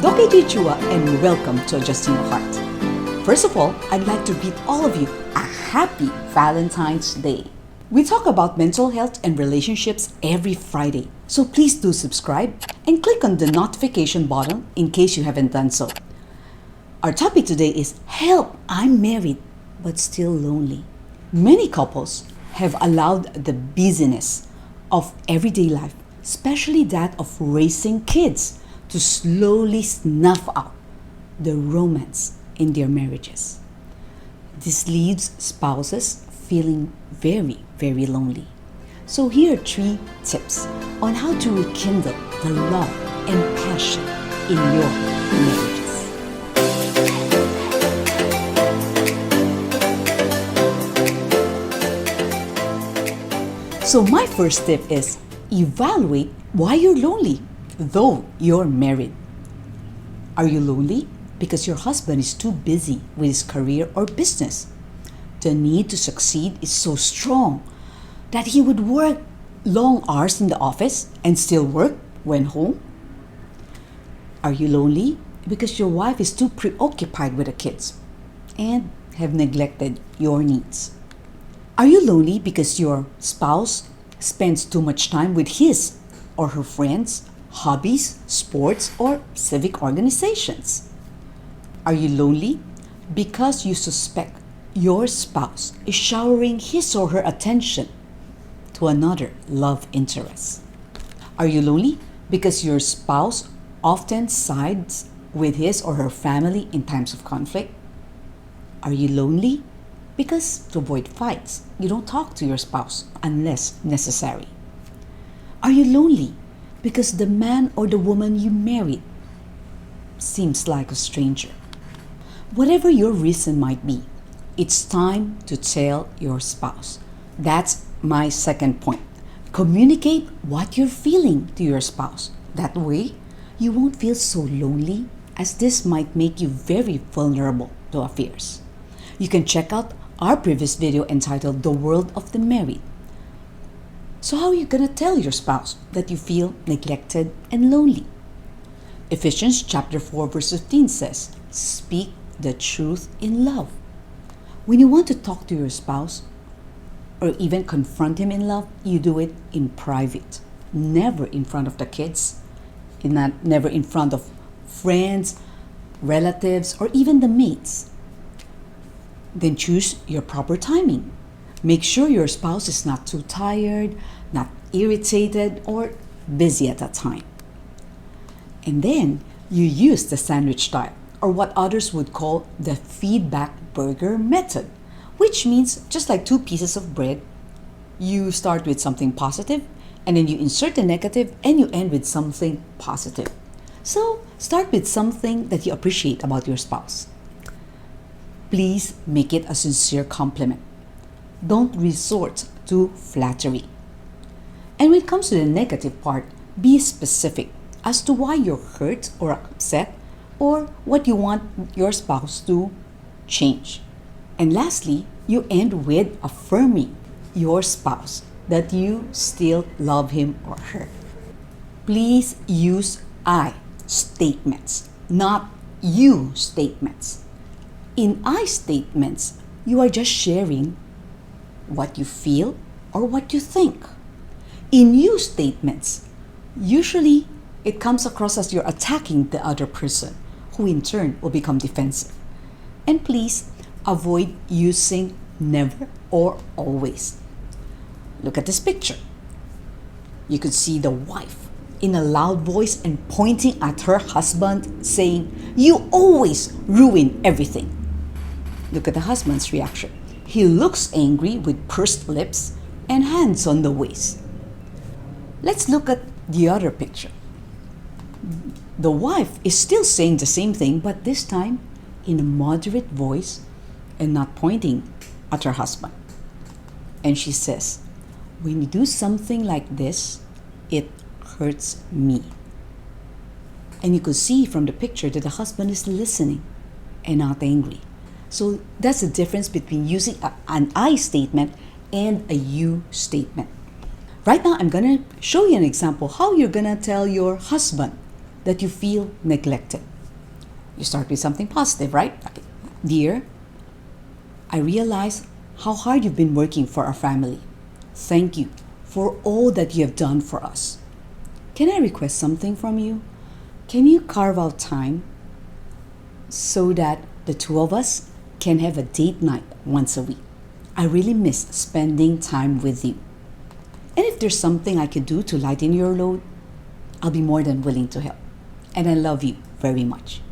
Chua and welcome to Adjusting Your Heart. First of all, I'd like to greet all of you a happy Valentine's Day. We talk about mental health and relationships every Friday, so please do subscribe and click on the notification button in case you haven't done so. Our topic today is Help, I'm married but still lonely. Many couples have allowed the busyness of everyday life, especially that of raising kids, to slowly snuff out the romance in their marriages. This leaves spouses feeling very, very lonely. So here are 3 tips on how to rekindle the love and passion in your marriages. So my first tip is evaluate why you're lonely, though you're married. Are you lonely because your husband is too busy with his career or business? The need to succeed is so strong that he would work long hours in the office and still work when home? Are you lonely because your wife is too preoccupied with the kids and have neglected your needs? Are you lonely because your spouse spends too much time with his or her friends, hobbies, sports, or civic organizations? Are you lonely because you suspect your spouse is showering his or her attention to another love interest? Are you lonely because your spouse often sides with his or her family in times of conflict? Are you lonely because to avoid fights, you don't talk to your spouse unless necessary? Are you lonely because the man or the woman you married seems like a stranger? Whatever your reason might be, it's time to tell your spouse. That's my second point. Communicate what you're feeling to your spouse. That way, you won't feel so lonely, as this might make you very vulnerable to affairs. You can check out our previous video entitled The World of the Married. So how are you going to tell your spouse that you feel neglected and lonely? Ephesians chapter 4 verse 15 says, speak the truth in love. When you want to talk to your spouse or even confront him in love, you do it in private, never in front of the kids, never in front of friends, relatives, or even the mates. Then choose your proper timing. Make sure your spouse is not too tired, not irritated, or busy at that time. And then you use the sandwich style, or what others would call the feedback burger method, which means just like 2 pieces of bread, you start with something positive, and then you insert the negative, and you end with something positive. So start with something that you appreciate about your spouse. Please make it a sincere compliment. Don't resort to flattery. And when it comes to the negative part, be specific as to why you're hurt or upset or what you want your spouse to change. And lastly, you end with affirming your spouse that you still love him or her. Please use I statements, not you statements. In I statements, you are just sharing what you feel or what you think. In you statements, usually it comes across as you're attacking the other person, who in turn will become defensive. And please avoid using never or always. Look at this picture. You could see the wife in a loud voice and pointing at her husband saying, "You always ruin everything." Look at the husband's reaction. He looks angry with pursed lips and hands on the waist. Let's look at the other picture. The wife is still saying the same thing, but this time in a moderate voice and not pointing at her husband. And she says, "When you do something like this, it hurts me." And you could see from the picture that the husband is listening and not angry. So that's the difference between using an I statement and a you statement. Right now, I'm going to show you an example how you're going to tell your husband that you feel neglected. You start with something positive, right? Okay. Dear, I realize how hard you've been working for our family. Thank you for all that you have done for us. Can I request something from you? Can you carve out time so that the two of us can have a date night once a week? I really miss spending time with you. And if there's something I could do to lighten your load, I'll be more than willing to help. And I love you very much.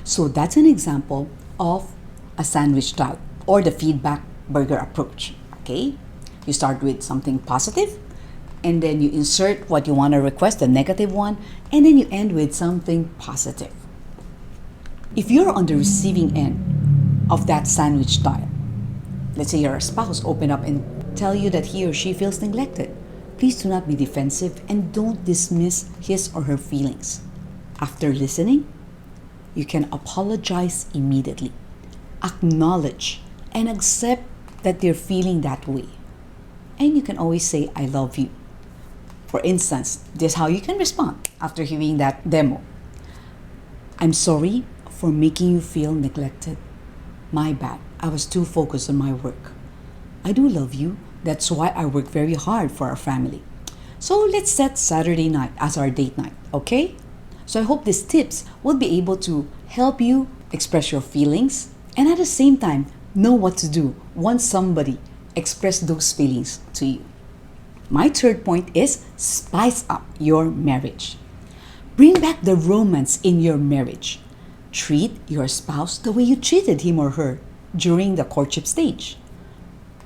So that's an example of a sandwich style or the feedback burger approach. Okay? You start with something positive, and then you insert what you want to request, the negative one, and then you end with something positive. If you're on the receiving end of that sandwich style, let's say your spouse open up and tell you that he or she feels neglected, please do not be defensive and don't dismiss his or her feelings. After listening, you can apologize immediately, acknowledge and accept that they're feeling that way. And you can always say, I love you. For instance, this is how you can respond after hearing that demo. I'm sorry for making you feel neglected. My bad. I was too focused on my work. I do love you. That's why I work very hard for our family. So let's set Saturday night as our date night, okay? So I hope these tips will be able to help you express your feelings and at the same time know what to do once somebody expresses those feelings to you. My third point is spice up your marriage. Bring back the romance in your marriage. Treat your spouse the way you treated him or her during the courtship stage.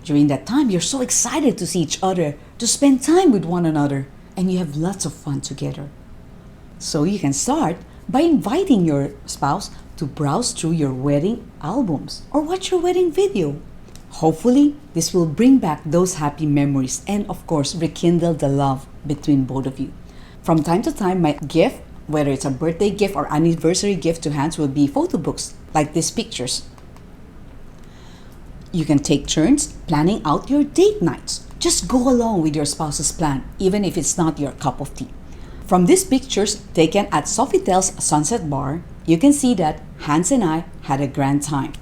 During that time, you're so excited to see each other, to spend time with one another, and you have lots of fun together. So you can start by inviting your spouse to browse through your wedding albums or watch your wedding video. Hopefully, this will bring back those happy memories and, of course, rekindle the love between both of you. From time to time, my gift, whether it's a birthday gift or anniversary gift to Hans, will be photo books like these pictures. You can take turns planning out your date nights. Just go along with your spouse's plan, even if it's not your cup of tea. From these pictures taken at Sofitel's Sunset Bar, you can see that Hans and I had a grand time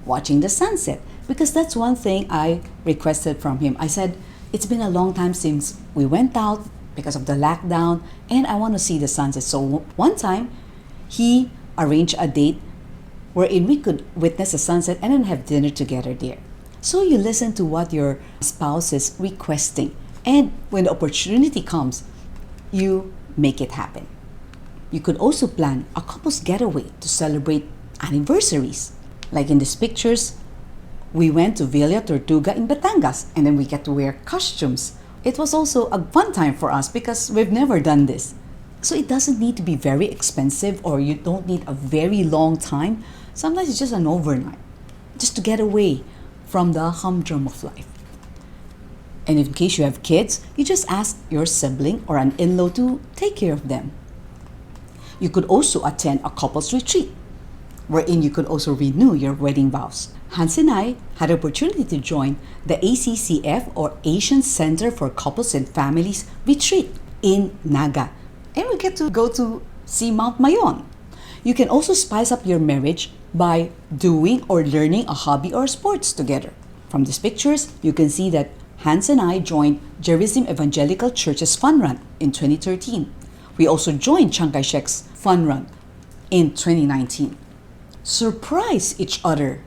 watching the sunset, because that's one thing I requested from him. I said, it's been a long time since we went out because of the lockdown, and I want to see the sunset. So one time, he arranged a date wherein we could witness the sunset and then have dinner together there. So you listen to what your spouse is requesting, and when the opportunity comes, you make it happen. You could also plan a couple's getaway to celebrate anniversaries. Like in these pictures, we went to Villa Tortuga in Batangas, and then we get to wear costumes. It was also a fun time for us because we've never done this. So it doesn't need to be very expensive, or you don't need a very long time. Sometimes it's just an overnight, just to get away from the humdrum of life. And in case you have kids, you just ask your sibling or an in-law to take care of them. You could also attend a couple's retreat, wherein you could also renew your wedding vows. Hans and I had the opportunity to join the ACCF, or Asian Center for Couples and Families retreat in Naga. And we get to go to see Mount Mayon. You can also spice up your marriage by doing or learning a hobby or sports together. From these pictures, you can see that Hans and I joined Jerusalem Evangelical Church's Fun Run in 2013. We also joined Chiang Kai-shek's Fun Run in 2019. Surprise each other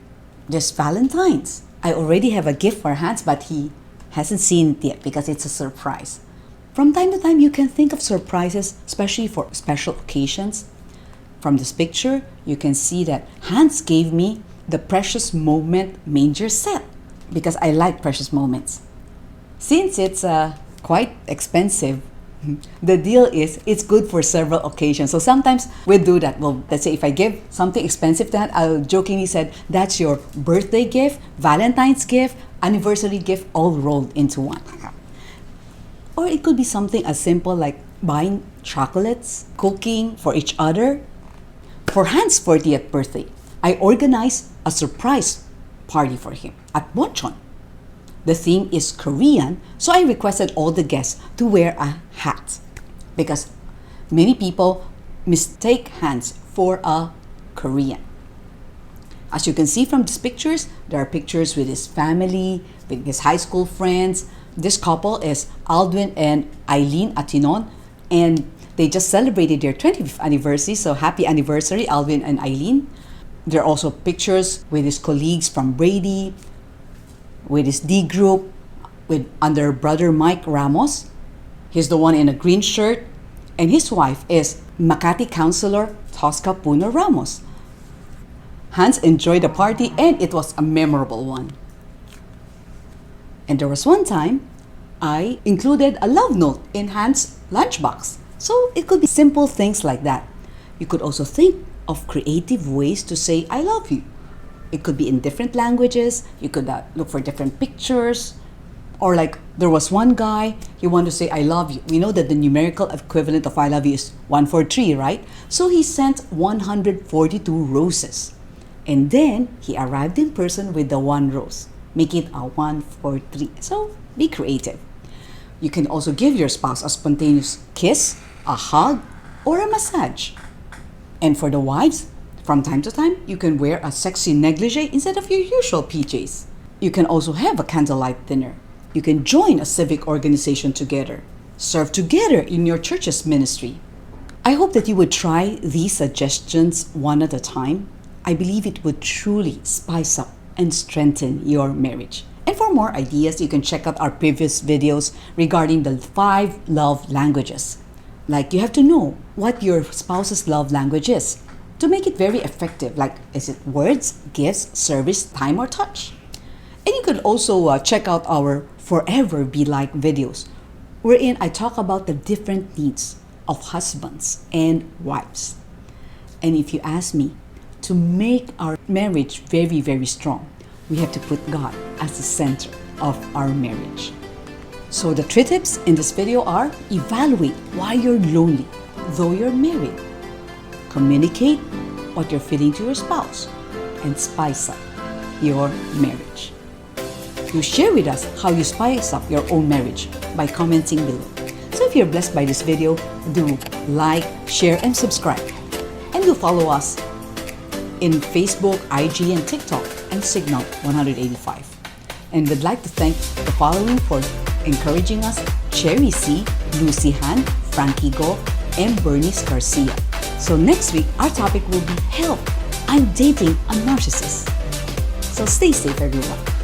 this Valentine's. I already have a gift for Hans, but he hasn't seen it yet because it's a surprise. From time to time, you can think of surprises, especially for special occasions. From this picture, you can see that Hans gave me the Precious Moment manger set because I like precious moments. Since it's quite expensive, the deal is it's good for several occasions. So sometimes we do that. Well, let's say if I give something expensive to that, I'll jokingly said, that's your birthday gift, Valentine's gift, anniversary gift, all rolled into one. Or it could be something as simple like buying chocolates, cooking for each other. For Hans' 40th birthday, I organized a surprise party for him at Wonchon. The theme is Korean, so I requested all the guests to wear a hat because many people mistake Hans for a Korean. As you can see from these pictures, there are pictures with his family, with his high school friends. This couple is Aldwin and Eileen Atinon, and they just celebrated their 25th anniversary, so happy anniversary, Aldwin and Eileen. There are also pictures with his colleagues from Brady, with his D group, under brother Mike Ramos. He's the one in a green shirt, and his wife is Makati Councilor Tosca Puno Ramos. Hans enjoyed the party, and it was a memorable one. And there was one time I included a love note in Hans' lunchbox. So it could be simple things like that. You could also think of creative ways to say I love you. It could be in different languages. You could look for different pictures. Or like there was one guy, he wanted to say I love you. We know that the numerical equivalent of I love you is 143, right? So he sent 142 roses. And then he arrived in person with the one rose. Make it a 143. So be creative. You can also give your spouse a spontaneous kiss, a hug, or a massage. And for the wives, from time to time, you can wear a sexy negligee instead of your usual PJs. You can also have a candlelight dinner. You can join a civic organization together. Serve together in your church's ministry. I hope that you would try these suggestions one at a time. I believe it would truly spice up and strengthen your marriage. And for more ideas, you can check out our previous videos regarding the 5 love languages. Like you have to know what your spouse's love language is to make it very effective. Like, is it words, gifts, service, time, or touch? And you could also check out our Forever Be Like videos, wherein I talk about the different needs of husbands and wives. And if you ask me, to make our marriage very, very strong, we have to put God as the center of our marriage. So the 3 tips in this video are: evaluate why you're lonely, though you're married. Communicate what you're feeling to your spouse, and spice up your marriage. You share with us how you spice up your own marriage by commenting below. So if you're blessed by this video, do like, share, and subscribe. And do follow us in Facebook, IG, and TikTok, and Signal 185. And we'd like to thank the following for encouraging us: Cherry C, Lucy Han, Frankie Go, and Bernice Garcia. So next week, our topic will be Help, I'm Dating a Narcissist. So stay safe, everyone.